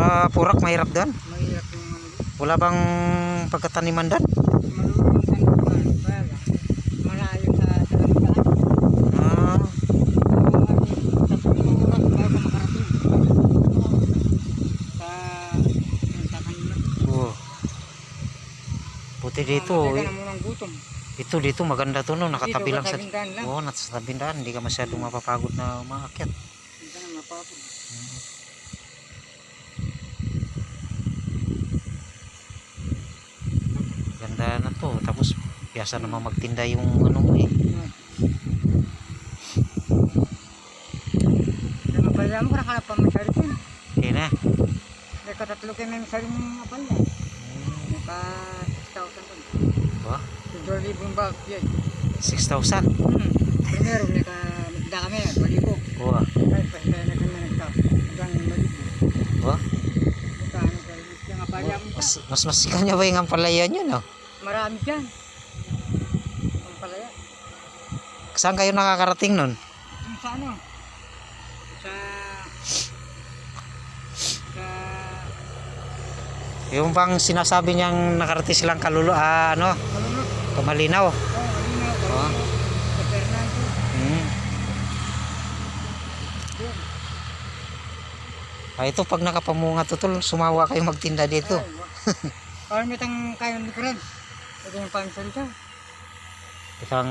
Sa Purak mahirap doon? Mahirap yung ano. Wala bang pagkataniman doon? Malulungsan ko ba? Malayo sa talagang. Ah, Tatlong oras bago ka makarating. Sa nagtatanong. oh. Buti dito. Matagal na munang gutom. Dito maganda to no, nakatabi lang sa Bindahan lang. oh, nasa tabindahan, hindi ka masyadong mapapagod na umaakyat. Hindi ka na mapapagod. Ganda na to. Tapos piyasa naman magtinda yung ano mo eh. Kaya mapalya mo, nakakalap pa may sarili. Okay na. Kaya katatlo kayo may sarili mong mapalya. Naka 6,000 ko. Ba? So, 2,000 ba? Yan. 6,000. Primero, nagda kami, 2,000. Kuha. Ay, pasaya na kami nagda. Hanggang 1,000. Ba? Magkano kayo? Kaya mapalya mo ka. Mas masikan niya ba yung ampalayan yun no? Marami dyan. Ang palaya. Saan kayo nakakarating nun? Yung sa ano? Sa... Yung bang sinasabi niyang nakarating silang ano? Malunod. Kamalinaw. Malinaw. Oh. Sa Fernando. Hmm. Yun. Ito pag nakapamunga tutol, sumawa kayo magtinda dito. Parang may tang kayo ng likuran. Ito yung pamisalita. Isang